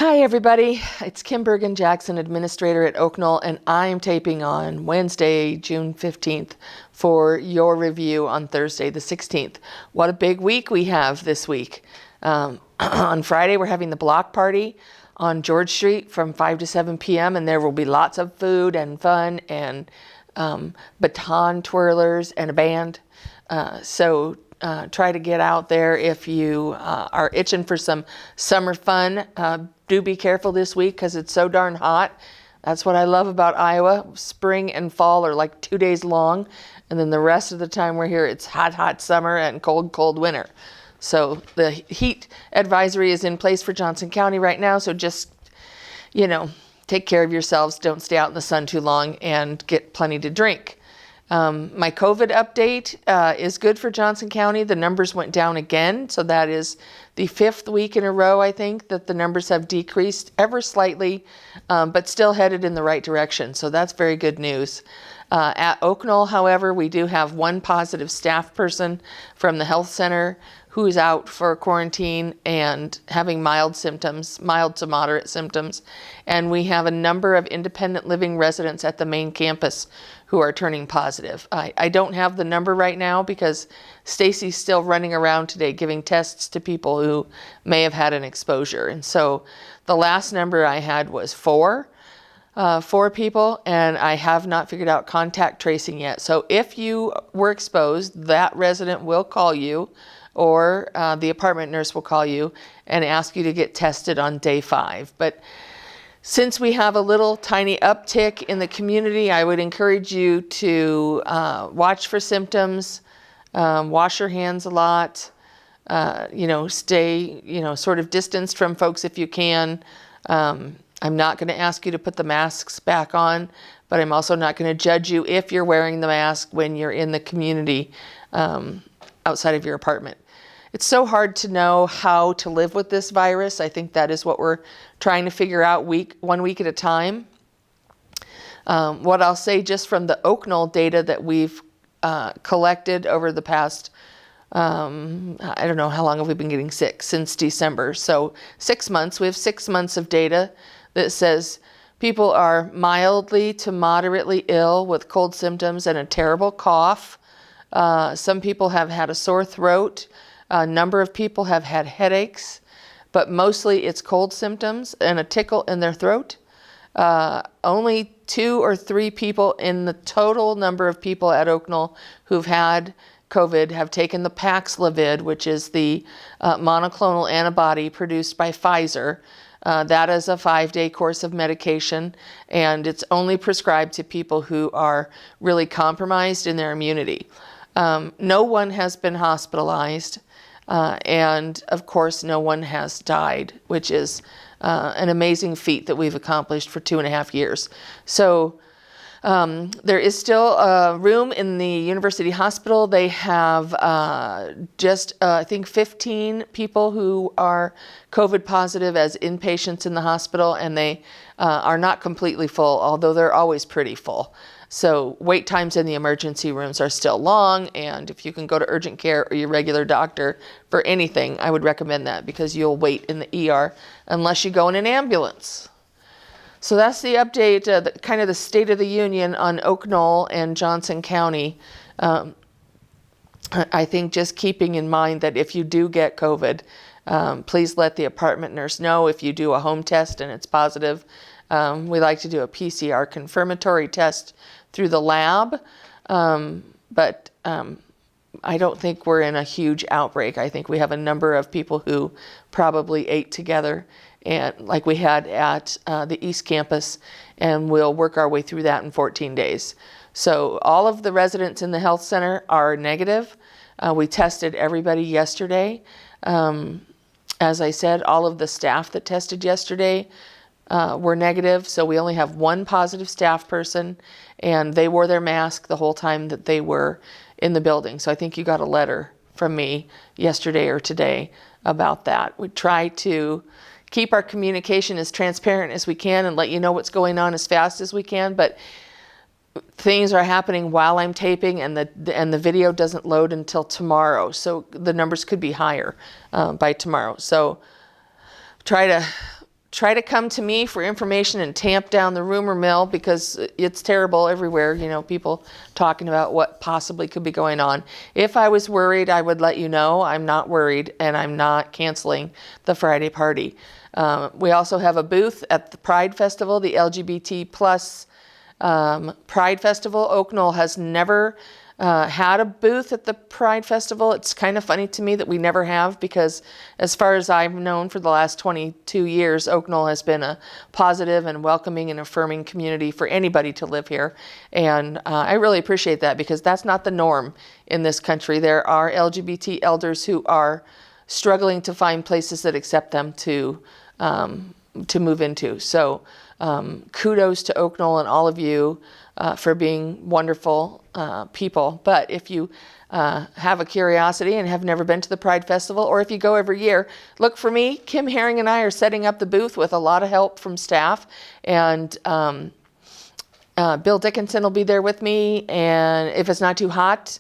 Hi everybody, it's Kim Bergen-Jackson, Administrator at Oak Knoll, and I'm taping on Wednesday, June 15th for your review on Thursday, the 16th. What a big week we have this week. On Friday, we're having the block party on George Street from 5 to 7 p.m. and there will be lots of food and fun and baton twirlers and a band. Try to get out there if you are itching for some summer fun. Do be careful this week because it's so darn hot. That's what I love about Iowa. Spring and fall are like 2 days long, and then the rest of the time we're here, it's hot, hot summer and cold, cold winter. So the heat advisory is in place for Johnson County right now, so just, take care of yourselves. Don't stay out in the sun too long and get plenty to drink. My COVID update is good for Johnson County. The numbers went down again, so that is the 5th week in a row, I think, that the numbers have decreased ever slightly, but still headed in the right direction. So that's very good news. At Oak Knoll, however, we do have one positive staff person from the health center who is out for quarantine and having mild symptoms, mild to moderate symptoms. And we have a number of independent living residents at the main campus who are turning positive. I don't have the number right now because Stacy's still running around today giving tests to people who may have had an exposure. And so the last number I had was 4 people, and I have not figured out contact tracing yet. So if you were exposed, that resident will call you, or the apartment nurse will call you and ask you to get tested on day 5. But since we have a little tiny uptick in the community, I would encourage you to watch for symptoms, wash your hands a lot, stay, sort of distanced from folks if you can. I'm not going to ask you to put the masks back on, but I'm also not going to judge you if you're wearing the mask when you're in the community outside of your apartment. It's so hard to know how to live with this virus. I think that is what we're trying to figure out one week at a time. What I'll say just from the Oak Knoll data that we've collected over the past, I don't know, how long have we been getting sick? Since December. So 6 months. We have 6 months of data that says people are mildly to moderately ill with cold symptoms and a terrible cough. Some people have had a sore throat. A number of people have had headaches, but mostly it's cold symptoms and a tickle in their throat. Only 2 or 3 people in the total number of people at Oak Knoll who've had COVID have taken the Paxlovid, which is the monoclonal antibody produced by Pfizer. That is a 5-day course of medication, and it's only prescribed to people who are really compromised in their immunity. No one has been hospitalized, and of course no one has died, which is an amazing feat that we've accomplished for 2.5 years. So there is still room in the University Hospital. They have I think 15 people who are COVID positive as inpatients in the hospital, and they are not completely full, although they're always pretty full. So wait times in the emergency rooms are still long, and if you can go to urgent care or your regular doctor for anything, I would recommend that because you'll wait in the ER unless you go in an ambulance. So that's the update, kind of the state of the union on Oak Knoll and Johnson County. I think just keeping in mind that if you do get COVID, please let the apartment nurse know if you do a home test and it's positive. We like to do a PCR confirmatory test through the lab, but I don't think we're in a huge outbreak. I think we have a number of people who probably ate together, and like we had at the East Campus, and we'll work our way through that in 14 days. So all of the residents in the health center are negative. We tested everybody yesterday. As I said, all of the staff that tested yesterday were negative, so we only have one positive staff person, and they wore their mask the whole time that they were in the building. So I think you got a letter from me yesterday or today about that. We try to keep our communication as transparent as we can and let you know what's going on as fast as we can, but things are happening while I'm taping, and the video doesn't load until tomorrow, so the numbers could be higher by tomorrow. So try to try to come to me for information and tamp down the rumor mill, because it's terrible everywhere. People talking about what possibly could be going on. If I was worried, I would let you know. I'm not worried, and I'm not canceling the Friday party. We also have a booth at the Pride Festival, the LGBT plus Pride Festival. Oak Knoll has never had a booth at the Pride Festival. It's kind of funny to me that we never have, because as far as I've known for the last 22 years, Oak Knoll has been a positive and welcoming and affirming community for anybody to live here. And I really appreciate that, because that's not the norm in this country. There are LGBT elders who are struggling to find places that accept them to move into. So kudos to Oak Knoll and all of you for being wonderful people. But if you have a curiosity and have never been to the Pride Festival, or if you go every year, look for me. Kim Herring and I are setting up the booth with a lot of help from staff. And Bill Dickinson will be there with me. And if it's not too hot,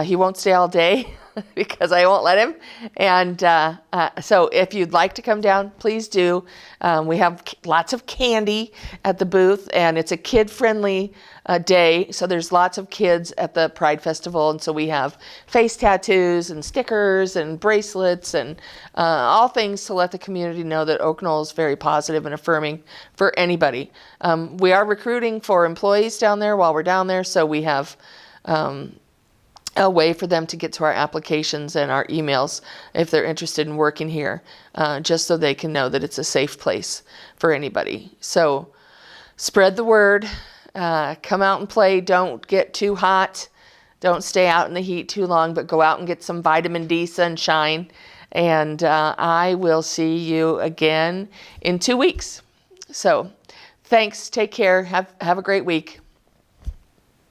he won't stay all day because I won't let him. And so if you'd like to come down, please do. We have lots of candy at the booth, and it's a kid-friendly day. So there's lots of kids at the Pride Festival. And so we have face tattoos and stickers and bracelets and all things to let the community know that Oak Knoll is very positive and affirming for anybody. We are recruiting for employees down there while we're down there. So we have a way for them to get to our applications and our emails if they're interested in working here, just so they can know that it's a safe place for anybody. So spread the word, come out and play. Don't get too hot. Don't stay out in the heat too long, but go out and get some vitamin D sunshine. And I will see you again in 2 weeks. So thanks. Take care. Have a great week.